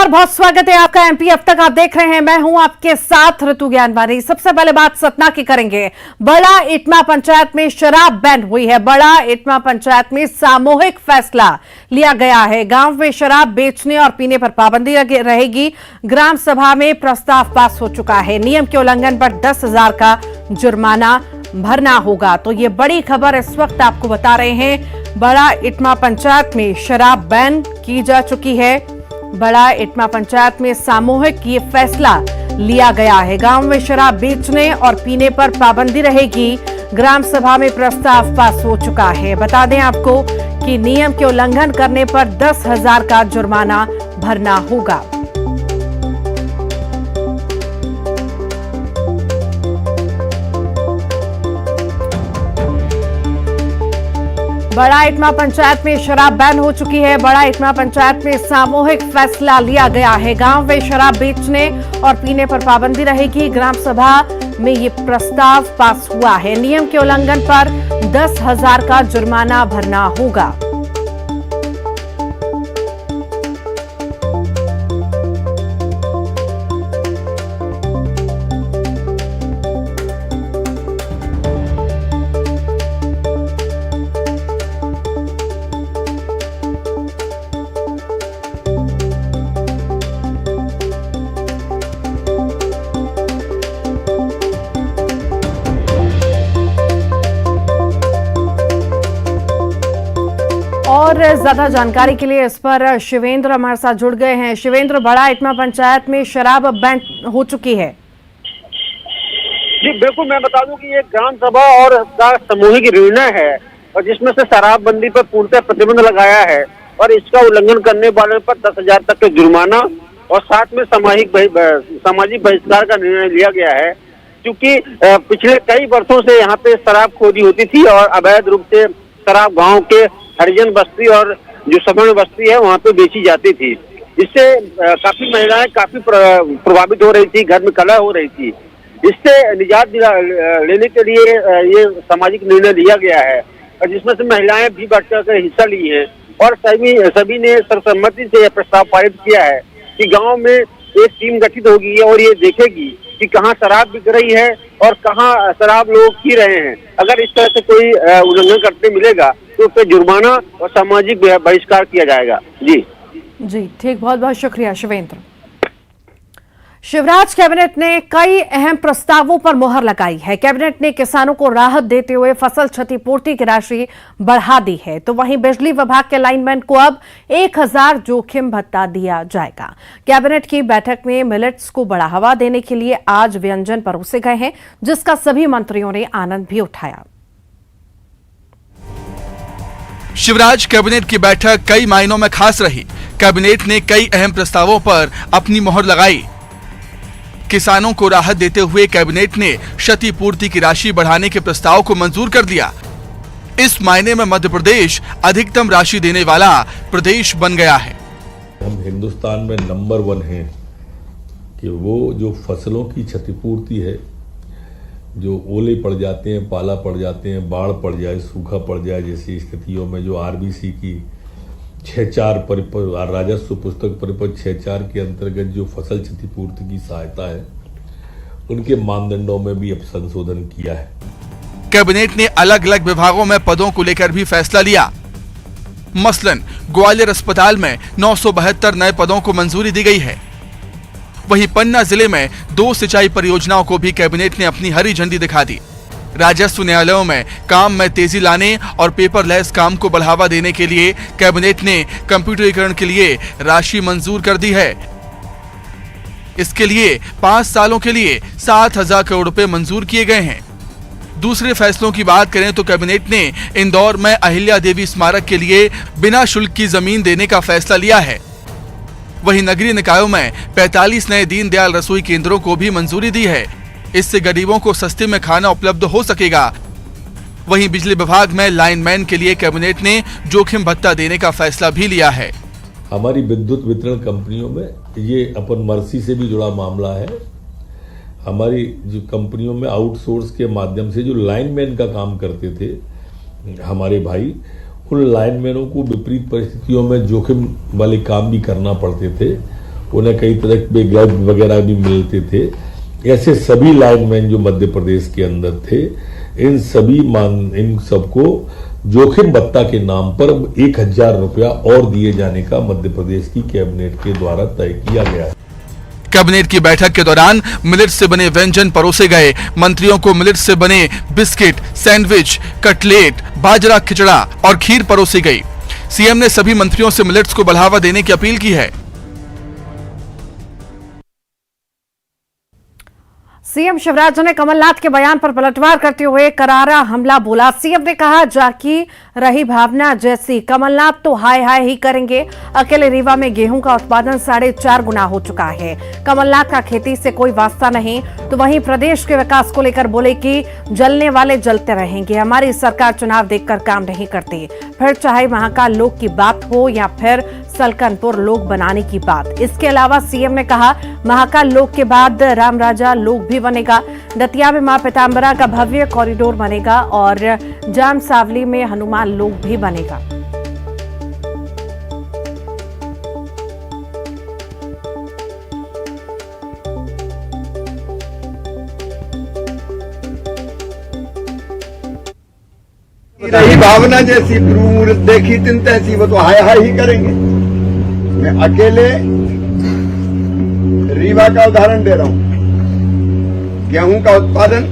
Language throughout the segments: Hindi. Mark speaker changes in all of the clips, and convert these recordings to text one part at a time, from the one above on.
Speaker 1: नमस्कार, बहुत स्वागत है आपका एमपी अब तक आप देख रहे हैं। मैं हूं आपके साथ ऋतु ज्ञानवारी। सबसे पहले बात सतना की करेंगे। बड़ा इटमा पंचायत में शराब बैन हुई है। बड़ा इटमा पंचायत में सामूहिक फैसला लिया गया है। गांव में शराब बेचने और पीने पर पाबंदी रहेगी। ग्राम सभा में प्रस्ताव पास हो चुका है। नियम के उल्लंघन पर 10,000 का जुर्माना भरना होगा। तो ये बड़ी खबर इस वक्त आपको बता रहे हैं। बड़ा इटमा पंचायत में शराब बैन की जा चुकी है। बड़ा इटमा पंचायत में सामूहिक ये फैसला लिया गया है। गांव में शराब बेचने और पीने पर पाबंदी रहेगी। ग्राम सभा में प्रस्ताव पास हो चुका है। बता दें आपको कि नियम के उल्लंघन करने पर 10,000 का जुर्माना भरना होगा। बड़ा इटमा पंचायत में शराब बैन हो चुकी है। बड़ा इटमा पंचायत में सामूहिक फैसला लिया गया है। गांव में शराब बेचने और पीने पर पाबंदी रहेगी। ग्राम सभा में ये प्रस्ताव पास हुआ है। नियम के उल्लंघन पर 10,000 का जुर्माना भरना होगा। और ज्यादा जानकारी के लिए इस पर शिवेंद्र हमारे साथ जुड़ गए हैं। शिवेंद्र, बड़ा इटमा पंचायत में शराब बैन हो चुकी है।
Speaker 2: जी बिल्कुल, मैं बता दूं कि ये ग्राम सभा और का सामूहिक निर्णय है और जिसमें से शराबबंदी पर पूर्णतः प्रतिबंध लगाया है और इसका उल्लंघन करने वाले पर 10,000 तक का जुर्माना और साथ में सामाजिक बहिष्कार का निर्णय लिया गया है। क्योंकि पिछले कई वर्षों से यहाँ पे शराबखोरी होती थी और अवैध रूप से शराब गाँव के हरिजन बस्ती और जो सवर्ण बस्ती है वहाँ पे बेची जाती थी। इससे काफी महिलाएं काफी प्रभावित हो रही थी, घर में कलह हो रही थी। इससे निजात लेने के लिए ये सामाजिक निर्णय लिया गया है और जिसमें से महिलाएं भी बढ़ चढ़कर हिस्सा ली हैं और सभी ने सर्वसम्मति से यह प्रस्ताव पारित किया है कि गाँव में एक टीम गठित होगी और ये देखेगी कि कहाँ शराब बिक रही है और कहाँ शराब लोग पी रहे हैं। अगर इस तरह से कोई उल्लंघन करते मिलेगा तो उस पर जुर्माना और सामाजिक बहिष्कार किया जाएगा। जी
Speaker 1: ठीक, बहुत बहुत शुक्रिया शिवेंद्र। शिवराज कैबिनेट ने कई अहम प्रस्तावों पर मुहर लगाई है। कैबिनेट ने किसानों को राहत देते हुए फसल क्षतिपूर्ति की राशि बढ़ा दी है। तो वहीं बिजली विभाग के लाइनमैन को अब 1,000 जोखिम भत्ता दिया जाएगा। कैबिनेट की बैठक में मिलेट्स को बढ़ावा देने के लिए आज व्यंजन परोसे गए हैं, जिसका सभी मंत्रियों ने आनंद भी उठाया।
Speaker 3: शिवराज कैबिनेट की बैठक कई मायनों में खास रही। कैबिनेट ने कई अहम प्रस्तावों पर अपनी मोहर लगाई। किसानों को राहत देते हुए कैबिनेट ने क्षतिपूर्ति की राशि बढ़ाने के प्रस्ताव को मंजूर कर दिया। इस मायने में मध्य प्रदेश अधिकतम राशि देने वाला प्रदेश बन गया है।
Speaker 4: हम हिंदुस्तान में नंबर 1 हैं कि वो जो फसलों की क्षतिपूर्ति है, जो ओले पड़ जाते हैं, पाला पड़ जाते हैं, बाढ़ पड़ जाए, सूखा पड़ जाए जैसी स्थितियों में जो आरबीसी की 6-4 परिपत्र राजस्व पुस्तक परिपत्र 6-4 के अंतर्गत जो फसल क्षतिपूर्ति की सहायता है, उनके मानदंडों में भी अब संशोधन किया है।
Speaker 3: कैबिनेट ने अलग अलग विभागों में पदों को लेकर भी फैसला लिया। मसलन ग्वालियर अस्पताल में 972 नए पदों को मंजूरी दी गई है। वहीं पन्ना जिले में 2 सिंचाई परियोजनाओं को भी कैबिनेट ने अपनी हरी झंडी दिखा दी। राजस्व न्यायालयों में काम में तेजी लाने और पेपरलेस काम को बढ़ावा देने के लिए कैबिनेट ने कंप्यूटरीकरण के लिए राशि मंजूर कर दी है। इसके लिए 5 सालों के लिए 7,000 करोड़ रुपए मंजूर किए गए हैं। दूसरे फैसलों की बात करें तो कैबिनेट ने इंदौर में अहिल्या देवी स्मारक के लिए बिना शुल्क की जमीन देने का फैसला लिया है। वहीं नगरीय निकायों में 45 नए दीनदयाल रसोई केंद्रों को भी मंजूरी दी है। इससे गरीबों को सस्ते में खाना उपलब्ध हो सकेगा। वहीं बिजली विभाग में लाइनमैन के लिए कैबिनेट ने जोखिम भत्ता देने का फैसला भी लिया है।
Speaker 4: हमारी विद्युत वितरण कंपनियों में ये अपन मर्सी से भी जुड़ा मामला है। हमारी जो कंपनियों में आउटसोर्स के माध्यम से जो लाइनमैन का काम करते थे हमारे भाई, उन लाइनमैनों को विपरीत परिस्थितियों में जोखिम वाले काम भी करना पड़ते थे उन्हें कई तरह के ग्लव्स वगैरह भी मिलते थे। ऐसे सभी लाइनमैन जो मध्य प्रदेश के अंदर थे, इन सबको जोखिम भत्ता के नाम पर 1000 रुपया और दिए जाने का मध्य प्रदेश की कैबिनेट के द्वारा तय किया गया है।
Speaker 3: कैबिनेट की बैठक के दौरान मिलेट से बने व्यंजन परोसे गए। मंत्रियों को मिलेट से बने बिस्किट, सैंडविच, कटलेट, बाजरा खिचड़ा और खीर परोसी गई। सीएम ने सभी मंत्रियों से मिलेट्स को बढ़ावा देने की अपील की है।
Speaker 1: सीएम शिवराज ने कमलनाथ के बयान पर पलटवार करते हुए करारा हमला बोला। सीएम ने कहा, जाकी रही भावना जैसी, कमलनाथ तो हाय हाय ही करेंगे। अकेले रीवा में गेहूं का उत्पादन 4.5 गुना हो चुका है। कमलनाथ का खेती से कोई वास्ता नहीं। तो वहीं प्रदेश के विकास को लेकर बोले कि जलने वाले जलते रहेंगे। हमारी सरकार चुनाव देखकर काम नहीं करती, फिर चाहे महाकाल लोक की बात हो या फिर सलकनपुर लोक बनाने की बात। इसके अलावा सीएम ने कहा, महाकाल लोक के बाद राम राजा लोक भी बनेगा। दतिया में मां पीताम्बरा का भव्य कॉरिडोर बनेगा और जाम सावली में हनुमान लोक भी बनेगा।
Speaker 5: रही भावना जैसी, क्रूर देखी तिन तैसी, वो तो हाय हाय ही करेंगे। मैं अकेले रीवा का उदाहरण दे रहा हूं। गेहूं का उत्पादन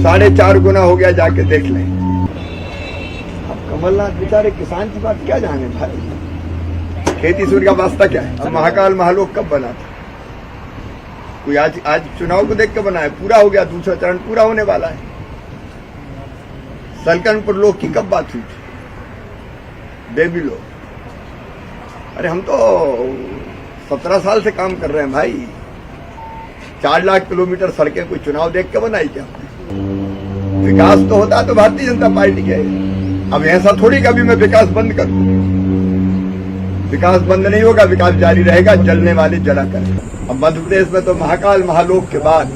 Speaker 5: 4.5 गुना हो गया, जाके देख लें। अब कमलनाथ बेचारे किसान की बात क्या जाने भाई, खेती सूर्य का वास्ता क्या है। अब महाकाल महालोक कब बना था? कोई आज चुनाव को देख के बना है? पूरा हो गया, दूसरा चरण पूरा होने वाला है। सलकनपुर लोक की कब बात हुई थी? देवी लोक। अरे हम तो 17 साल से काम कर रहे हैं भाई। 4 लाख किलोमीटर सड़कें कोई चुनाव देख के बनाई क्या? विकास तो होता तो भारतीय जनता पार्टी के। अब ऐसा थोड़ी कभी मैं विकास बंद कर दूं। विकास बंद नहीं होगा, विकास जारी रहेगा। जलने वाले जला कर। अब मध्य प्रदेश में तो महाकाल महालोक के बाद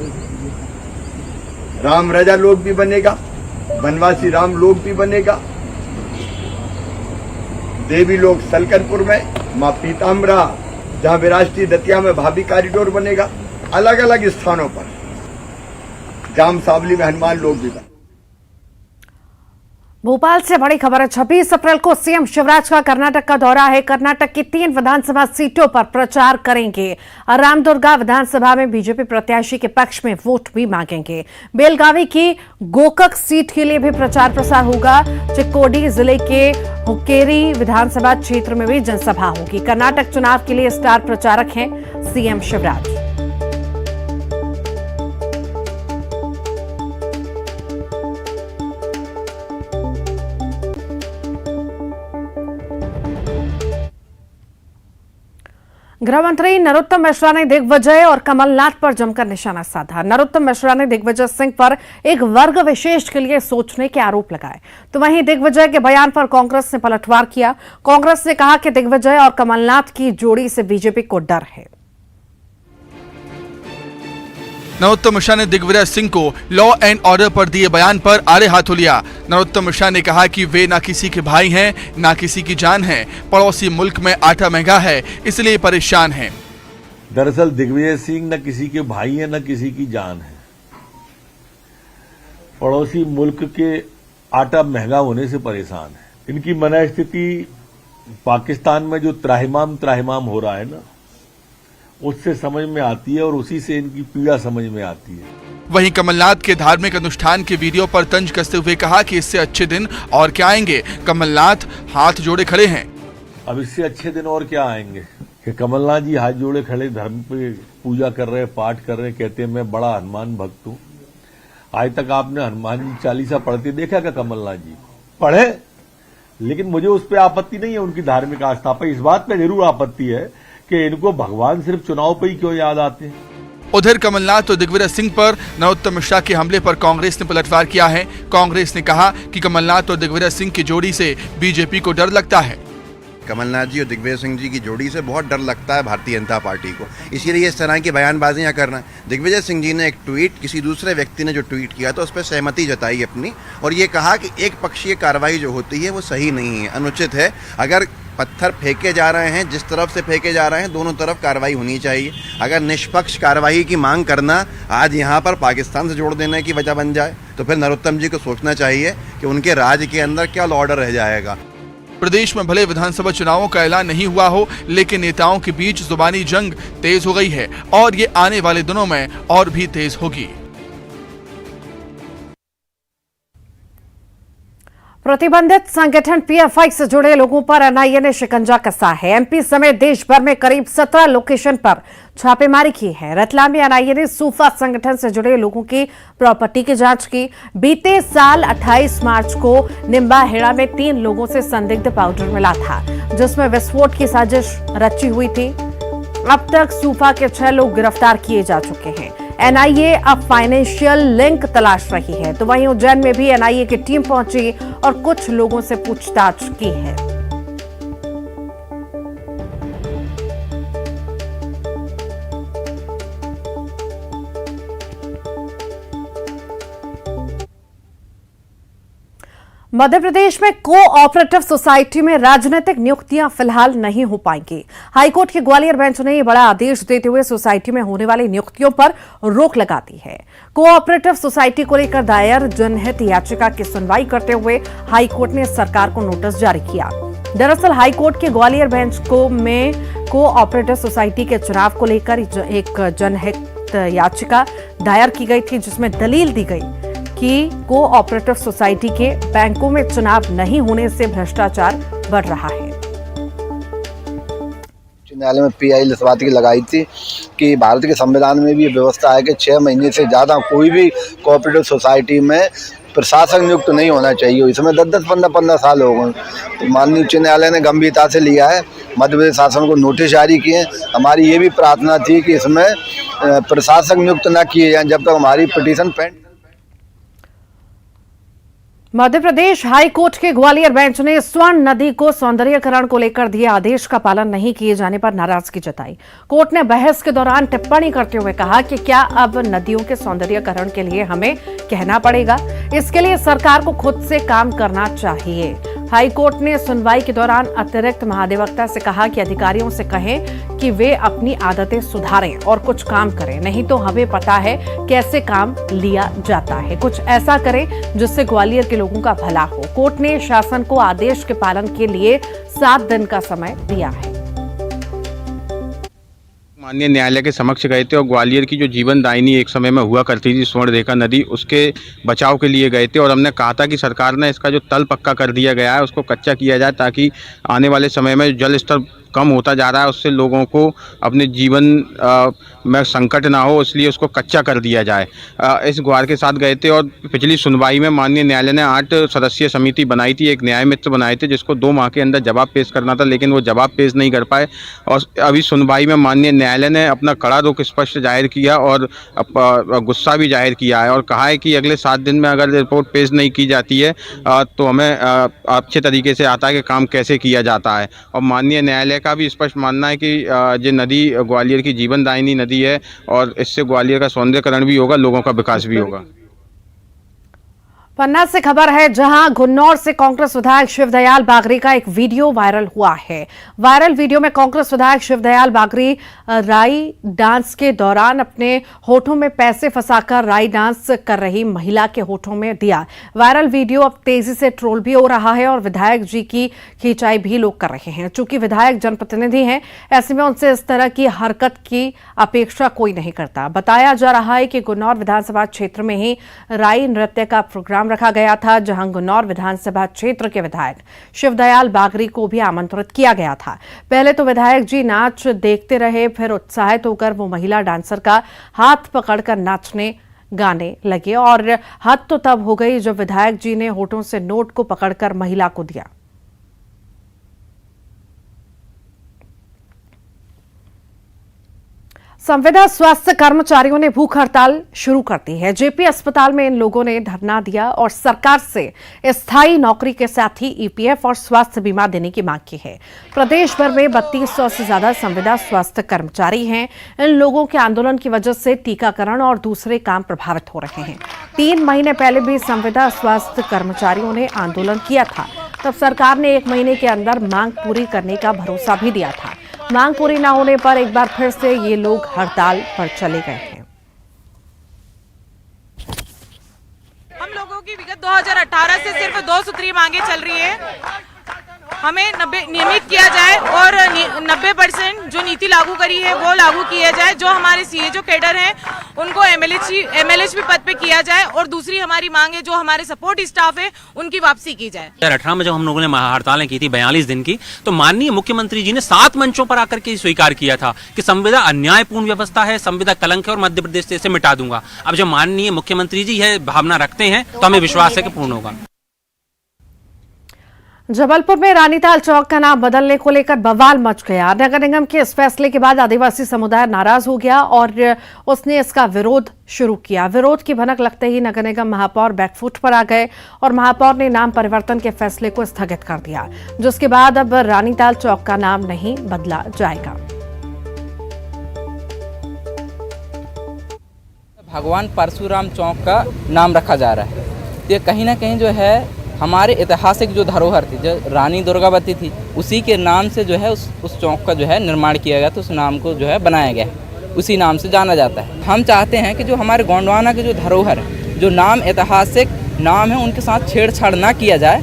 Speaker 5: राम राजा लोक भी बनेगा, वनवासी राम लोक भी बनेगा। देवी लोक सलकनपुर में, मां पीताम्बरा जहां विरासती दतिया में भाभी कॉरिडोर बनेगा। अलग अलग स्थानों पर जाम सावली में हनुमान लोक भी बनेगा।
Speaker 1: भोपाल से बड़ी खबर है। 26 अप्रैल को सीएम शिवराज का कर्नाटक का दौरा है। कर्नाटक की 3 विधानसभा सीटों पर प्रचार करेंगे। रामदुर्गा विधानसभा में बीजेपी प्रत्याशी के पक्ष में वोट भी मांगेंगे। बेलगावी की गोकक सीट के लिए भी प्रचार प्रसार होगा। चिक्कोडी जिले के हुक्केरी विधानसभा क्षेत्र में भी जनसभा होगी। कर्नाटक चुनाव के लिए स्टार प्रचारक हैं सीएम शिवराज। गृह मंत्री नरोत्तम मिश्रा ने दिग्विजय और कमलनाथ पर जमकर निशाना साधा। नरोत्तम मिश्रा ने दिग्विजय सिंह पर एक वर्ग विशेष के लिए सोचने के आरोप लगाए, तो वहीं दिग्विजय के बयान पर कांग्रेस ने पलटवार किया। कांग्रेस ने कहा कि दिग्विजय और कमलनाथ की जोड़ी से बीजेपी को डर है।
Speaker 3: नरोत्तम मिश्रा ने दिग्विजय सिंह को लॉ एंड ऑर्डर पर दिए बयान पर आड़े हाथों लिया। नरोत्तम मिश्रा ने कहा कि वे ना किसी के भाई हैं, ना किसी की जान हैं। पड़ोसी मुल्क में आटा महंगा है, इसलिए परेशान हैं।
Speaker 4: दरअसल दिग्विजय सिंह न किसी के भाई हैं, न किसी की जान है। पड़ोसी मुल्क के आटा महंगा होने से परेशान है। इनकी मनस्थिति पाकिस्तान में जो त्राहिमाम हो रहा है ना, उससे समझ में आती है और उसी से इनकी पीड़ा समझ में आती है।
Speaker 3: वहीं कमलनाथ के धार्मिक अनुष्ठान के वीडियो पर तंज कसते हुए कहा कि इससे अच्छे दिन और क्या आएंगे। कमलनाथ हाथ जोड़े खड़े हैं।
Speaker 4: अब इससे अच्छे दिन और क्या आएंगे कि कमलनाथ जी हाथ जोड़े खड़े धर्म पे पूजा कर रहे, पाठ कर रहे, कहते हैं मैं बड़ा हनुमान भक्त हूं। आज तक आपने हनुमान जी चालीसा पढ़ते देखा क्या? कमलनाथ जी पढ़े, लेकिन मुझे उस पर आपत्ति नहीं है, उनकी धार्मिक आस्था पर। इस बात पर जरूर आपत्ति है कि इनको भगवान सिर्फ चुनाव पे ही क्यों याद आते हैं।
Speaker 3: उधर कमलनाथ और दिग्विजय सिंह पर नरोत्तम मिश्रा के हमले पर कांग्रेस ने पलटवार किया है। कांग्रेस ने कहा कि कमलनाथ और दिग्विजय सिंह की जोड़ी से बीजेपी को डर लगता है।
Speaker 6: कमलनाथ जी और दिग्विजय सिंह जी की जोड़ी से बहुत डर लगता है भारतीय जनता पार्टी को, इसीलिए इस तरह की बयानबाजियां करना है। दिग्विजय सिंह जी ने एक ट्वीट, किसी दूसरे व्यक्ति ने जो ट्वीट किया तो उस पर सहमति जताई अपनी, और ये कहा कि एक पक्षीय कार्रवाई जो होती है वो सही नहीं है, अनुचित है। अगर पत्थर फेंके जा रहे हैं, जिस तरफ से फेंके जा रहे हैं दोनों तरफ कार्रवाई होनी चाहिए। अगर निष्पक्ष कार्रवाई की मांग करना आज यहाँ पर पाकिस्तान से जोड़ देने की वजह बन जाए तो फिर नरोत्तम जी को सोचना चाहिए कि उनके राज के अंदर क्या लॉ ऑर्डर रह जाएगा।
Speaker 3: प्रदेश में भले विधानसभा चुनावों का ऐलान नहीं हुआ हो, लेकिन नेताओं के बीच जुबानी जंग तेज हो गई है और ये आने वाले दिनों में और भी तेज होगी।
Speaker 1: प्रतिबंधित संगठन पीएफआई से जुड़े लोगों पर एनआईए ने शिकंजा कसा है। एमपी समेत देश भर में करीब 17 लोकेशन पर छापेमारी की है। रतलाम में एनआईए ने सूफा संगठन से जुड़े लोगों की प्रॉपर्टी की जांच की। बीते साल 28 मार्च को निम्बाहेड़ा में 3 लोगों से संदिग्ध पाउडर मिला था, जिसमें विस्फोट की साजिश रची हुई थी। अब तक सूफा के 6 लोग गिरफ्तार किए जा चुके हैं। एनआईए अब फाइनेंशियल लिंक तलाश रही है, तो वहीं उज्जैन में भी एनआईए की टीम पहुंची और कुछ लोगों से पूछताछ की है। मध्य प्रदेश में कोऑपरेटिव सोसाइटी में राजनीतिक नियुक्तियां फिलहाल नहीं हो पाएंगी। हाईकोर्ट के ग्वालियर बेंच ने ये बड़ा आदेश देते हुए सोसाइटी में होने वाली नियुक्तियों पर रोक लगा दी है। कोऑपरेटिव सोसाइटी को लेकर दायर जनहित याचिका की सुनवाई करते हुए हाईकोर्ट ने सरकार को नोटिस जारी किया। दरअसल हाईकोर्ट के ग्वालियर बेंच में कोऑपरेटिव सोसाइटी के चुनाव को लेकर एक जनहित याचिका दायर की गई थी, जिसमें दलील दी गई कि कोऑपरेटिव सोसाइटी के बैंकों में चुनाव नहीं होने से भ्रष्टाचार बढ़ रहा है।
Speaker 7: न्यायालय में पीआई इस बात की लगाई थी कि भारत के संविधान में भी ये व्यवस्था है कि 6 महीने से ज़्यादा कोई भी कोऑपरेटिव सोसाइटी में प्रशासक नियुक्त नहीं होना चाहिए। इसमें 10-10, 15-15 साल हो गए। तो माननीय उच्च न्यायालय ने गंभीरता से लिया है, मध्य प्रदेश शासन को नोटिस जारी किए। हमारी ये भी प्रार्थना थी कि इसमें प्रशासक नियुक्त न किए जाएं जब तक हमारी पिटीशन पेंड।
Speaker 1: मध्य प्रदेश हाई कोर्ट के ग्वालियर बेंच ने स्वर्ण नदी को सौंदर्यीकरण को लेकर दिए आदेश का पालन नहीं किए जाने पर नाराजगी जताई। कोर्ट ने बहस के दौरान टिप्पणी करते हुए कहा कि क्या अब नदियों के सौंदर्यीकरण के लिए हमें कहना पड़ेगा? इसके लिए सरकार को खुद से काम करना चाहिए। हाई कोर्ट ने सुनवाई के दौरान अतिरिक्त महाधिवक्ता से कहा कि अधिकारियों से कहें कि वे अपनी आदतें सुधारें और कुछ काम करें, नहीं तो हमें पता है कैसे काम लिया जाता है। कुछ ऐसा करें जिससे ग्वालियर के लोगों का भला हो। कोर्ट ने शासन को आदेश के पालन के लिए 7 दिन का समय दिया है।
Speaker 8: माननीय न्यायालय के समक्ष गए थे और ग्वालियर की जो जीवन दायिनी एक समय में हुआ करती थी स्वर्णरेखा नदी, उसके बचाव के लिए गए थे और हमने कहा था कि सरकार ने इसका जो तल पक्का कर दिया गया है उसको कच्चा किया जाए, ताकि आने वाले समय में जल स्तर कम होता जा रहा है, उससे लोगों को अपने जीवन में संकट ना हो, इसलिए उसको कच्चा कर दिया जाए। इस गुहार के साथ गए थे और पिछली सुनवाई में माननीय न्यायालय ने 8 सदस्यीय समिति बनाई थी, एक न्याय मित्र बनाए थे जिसको 2 माह के अंदर जवाब पेश करना था, लेकिन वो जवाब पेश नहीं कर पाए। और अभी सुनवाई में माननीय न्यायालय ने अपना कड़ा रुख स्पष्ट जाहिर किया और गुस्सा भी जाहिर किया है और कहा है कि अगले 7 दिन में अगर रिपोर्ट पेश नहीं की जाती है तो हमें अच्छे तरीके से आता है कि काम कैसे किया जाता है। और माननीय न्यायालय का भी स्पष्ट मानना है कि ये नदी ग्वालियर की जीवनदायिनी नदी है और इससे ग्वालियर का सौंदर्यीकरण भी होगा, लोगों का विकास भी होगा।
Speaker 1: पन्ना से खबर है, जहां गुन्नौर से कांग्रेस विधायक शिवदयाल बागरी का एक वीडियो वायरल हुआ है। वायरल वीडियो में कांग्रेस विधायक शिवदयाल बागरी राई डांस के दौरान अपने होठों में पैसे फंसाकर राई डांस कर रही महिला के होठों में दिया। वायरल वीडियो अब तेजी से ट्रोल भी हो रहा है और विधायक जी की खिंचाई भी लोग कर रहे हैं। चूंकि विधायक जनप्रतिनिधि हैं, ऐसे में उनसे इस तरह की हरकत की अपेक्षा कोई नहीं करता। बताया जा रहा है कि गुन्नौर विधानसभा क्षेत्र में ही राई नृत्य का प्रोग्राम रखा गया था, जहां गुन्नौर विधानसभा क्षेत्र के विधायक शिवदयाल बागरी को भी आमंत्रित किया गया था। पहले तो विधायक जी नाच देखते रहे, फिर उत्साहित होकर वो महिला डांसर का हाथ पकड़कर नाचने गाने लगे और हद तो तब हो गई जब विधायक जी ने होठों से नोट को पकड़कर महिला को दिया। संविदा स्वास्थ्य कर्मचारियों ने भूख हड़ताल शुरू कर दी है। जेपी अस्पताल में इन लोगों ने धरना दिया और सरकार से स्थायी नौकरी के साथ ही ईपीएफ और स्वास्थ्य बीमा देने की मांग की है। प्रदेश भर में 3200 से ज्यादा संविदा स्वास्थ्य कर्मचारी हैं। इन लोगों के आंदोलन की वजह से टीकाकरण और दूसरे काम प्रभावित हो रहे हैं। 3 महीने पहले भी संविदा स्वास्थ्य कर्मचारियों ने आंदोलन किया था। तब सरकार ने 1 महीने के अंदर मांग पूरी करने का भरोसा भी दिया था। मांग पूरी न होने पर एक बार फिर से ये लोग हड़ताल पर चले गए हैं।
Speaker 9: हम लोगों की विगत 2018 से सिर्फ 2 सूत्रीय मांगे चल रही है। हमें नियमित किया जाए और 90% जो नीति लागू करी है वो लागू किया जाए। जो हमारे सीए जो कैडर हैं उनको एमएलएच भी पद पे किया जाए। और दूसरी हमारी मांग है जो हमारे सपोर्ट स्टाफ है उनकी वापसी की जाए।
Speaker 10: 2018 में जब हम लोगों ने हड़तालें की थी 42 दिन की, तो माननीय मुख्यमंत्री जी ने 7 मंचों पर आकर के स्वीकार किया था कि संविदा अन्यायपूर्ण व्यवस्था है, संविदा कलंक है और मध्य प्रदेश से इसे मिटा दूंगा। अब जब माननीय मुख्यमंत्री जी यह भावना रखते हैं तो हमें विश्वास है कि पूर्ण होगा।
Speaker 1: जबलपुर में रानीताल चौक का नाम बदलने को लेकर बवाल मच गया। नगर निगम के इस फैसले के बाद आदिवासी समुदाय नाराज हो गया और उसने इसका विरोध शुरू किया। विरोध की भनक लगते ही नगर निगम महापौर बैकफुट पर आ गए और महापौर ने नाम परिवर्तन के फैसले को स्थगित कर दिया, जिसके बाद अब रानीताल चौक का नाम नहीं बदला जाएगा।
Speaker 11: भगवान परशुराम चौक का नाम रखा जा रहा है। ये कहीं ना कहीं जो है हमारे ऐतिहासिक जो धरोहर थी, जो रानी दुर्गावती थी, उसी के नाम से जो है उस चौक का जो है निर्माण किया गया। तो उस नाम को जो है बनाया गया, उसी नाम से जाना जाता है। हम चाहते हैं कि जो हमारे गोंडवाना के जो धरोहर है, जो नाम ऐतिहासिक नाम है, उनके साथ छेड़छाड़ ना किया जाए,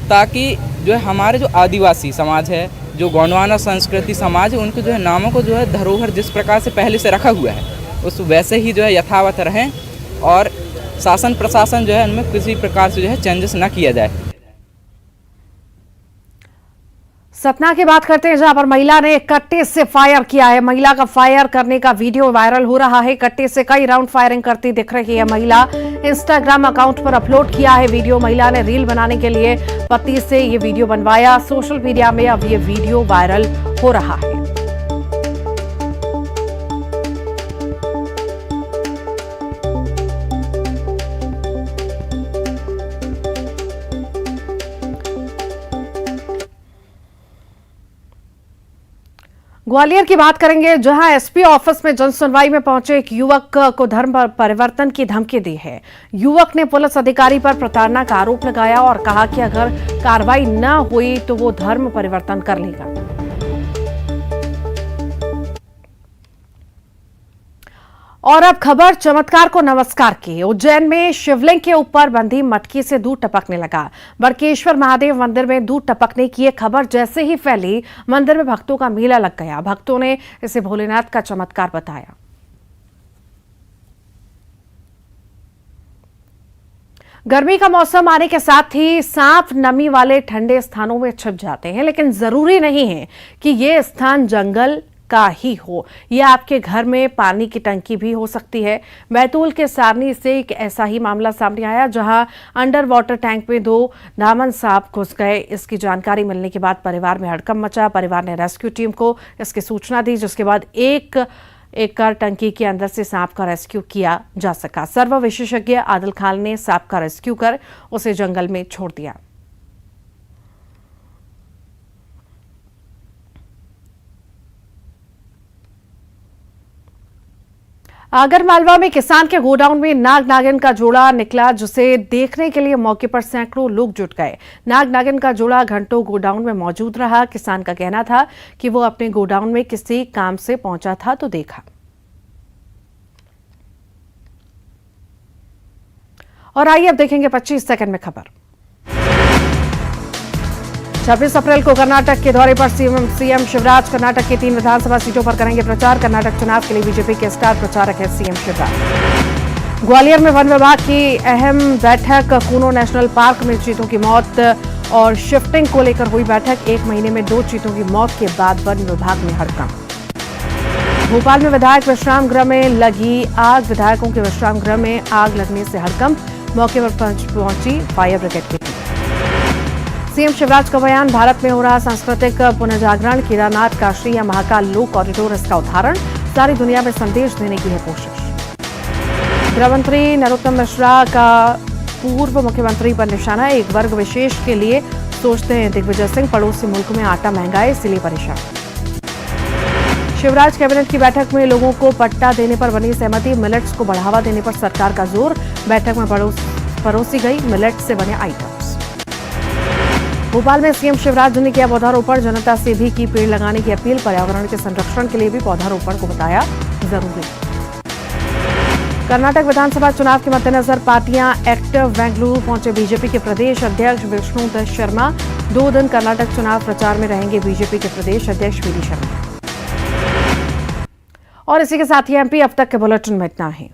Speaker 11: ताकि जो है हमारे जो आदिवासी समाज है, जो गोंडवाना संस्कृति समाज है, उनके जो है नामों को जो है धरोहर जिस प्रकार से पहले से रखा हुआ है उस वैसे ही जो है यथावत रहें और शासन प्रशासन जो है उनमें किसी प्रकार से जो है चेंजेस ना किया जाए।
Speaker 1: सतना की बात करते हैं, जहां पर महिला ने कट्टे से फायर किया है। महिला का फायर करने का वीडियो वायरल हो रहा है। कट्टे से कई राउंड फायरिंग करती दिख रही है महिला। इंस्टाग्राम अकाउंट पर अपलोड किया है वीडियो। महिला ने रील बनाने के लिए पति से ये वीडियो बनवाया। सोशल मीडिया में अब ये वीडियो वायरल हो रहा है। ग्वालियर की बात करेंगे, जहां एसपी ऑफिस में जनसुनवाई में पहुंचे एक युवक को धर्म परिवर्तन की धमकी दी है। युवक ने पुलिस अधिकारी पर प्रताड़ना का आरोप लगाया और कहा कि अगर कार्रवाई न हुई तो वो धर्म परिवर्तन कर लेगा। और अब खबर चमत्कार को नमस्कार की। उज्जैन में शिवलिंग के ऊपर बंधी मटकी से दूध टपकने लगा। बड़केश्वर महादेव मंदिर में दूध टपकने की ये खबर जैसे ही फैली, मंदिर में भक्तों का मेला लग गया। भक्तों ने इसे भोलेनाथ का चमत्कार बताया। गर्मी का मौसम आने के साथ ही सांप नमी वाले ठंडे स्थानों में छिप जाते हैं, लेकिन जरूरी नहीं है कि ये स्थान जंगल का ही हो। यह आपके घर में पानी की टंकी भी हो सकती है। बैतूल के सारनी से एक ऐसा ही मामला सामने आया, जहां अंडर वाटर टैंक में 2 दामन सांप घुस गए। इसकी जानकारी मिलने के बाद परिवार में हड़कंप मचा। परिवार ने रेस्क्यू टीम को इसकी सूचना दी, जिसके बाद एक एकड़ टंकी के अंदर से सांप का रेस्क्यू किया जा सका। सर्व विशेषज्ञ आदिल खान ने सांप का रेस्क्यू कर उसे जंगल में छोड़ दिया। आगरमालवा में किसान के गोडाउन में नाग नागिन का जोड़ा निकला, जिसे देखने के लिए मौके पर सैकड़ों लोग जुट गए। नाग नागिन का जोड़ा घंटों गोडाउन में मौजूद रहा। किसान का कहना था कि वो अपने गोडाउन में किसी काम से पहुंचा था तो देखा। और आइए अब देखेंगे 25 सेकंड में खबर। 26 अप्रैल को कर्नाटक के दौरे पर सीएम शिवराज। कर्नाटक की 3 विधानसभा सीटों पर करेंगे प्रचार। कर्नाटक चुनाव के लिए बीजेपी के स्टार प्रचारक है सीएम शिवराज। ग्वालियर में वन विभाग की अहम बैठक। कूनो नेशनल पार्क में चीतों की मौत और शिफ्टिंग को लेकर हुई बैठक। 1 महीने में 2 चीतों की मौत के बाद वन विभाग में हड़कंप। भोपाल में विधायक विश्राम गृह में लगी आग। विधायकों के विश्राम गृह में आग लगने से हड़कंप। मौके पर पहुंची फायर ब्रिगेड की टीम। सीएम शिवराज का बयान, भारत में हो रहा सांस्कृतिक पुनर्जागरण। केदारनाथ, काशी या महाकाल लोक कॉरिडोर इसका उदाहरण। सारी दुनिया में संदेश देने की है कोशिश। गृह मंत्री नरोत्तम मिश्रा का पूर्व मुख्यमंत्री पर निशाना। एक वर्ग विशेष के लिए सोचते हैं दिग्विजय सिंह। पड़ोसी मुल्क में आटा महंगा है, इसलिए परेशान। शिवराज कैबिनेट की बैठक में लोगों को पट्टा देने पर बनी सहमति। मिलेट्स को बढ़ावा देने पर सरकार का जोर। बैठक में परोसी गई मिलेट से बने आइटम्स। भोपाल में सीएम शिवराज ने किया पौधारोपण, जनता से भी की पेड़ लगाने की अपील, पर्यावरण के संरक्षण के लिए भी पौधारोपण को बताया जरूरी। कर्नाटक विधानसभा चुनाव के मद्देनजर पार्टियां एक्टिव, बेंगलुरु पहुंचे बीजेपी के प्रदेश अध्यक्ष विष्णुदत्त शर्मा। 2 दिन कर्नाटक चुनाव प्रचार में रहेंगे बीजेपी के प्रदेश अध्यक्ष वी डी शर्मा। और इसी के साथ ही एमपी अब तक के बुलेटिन में इतना ही।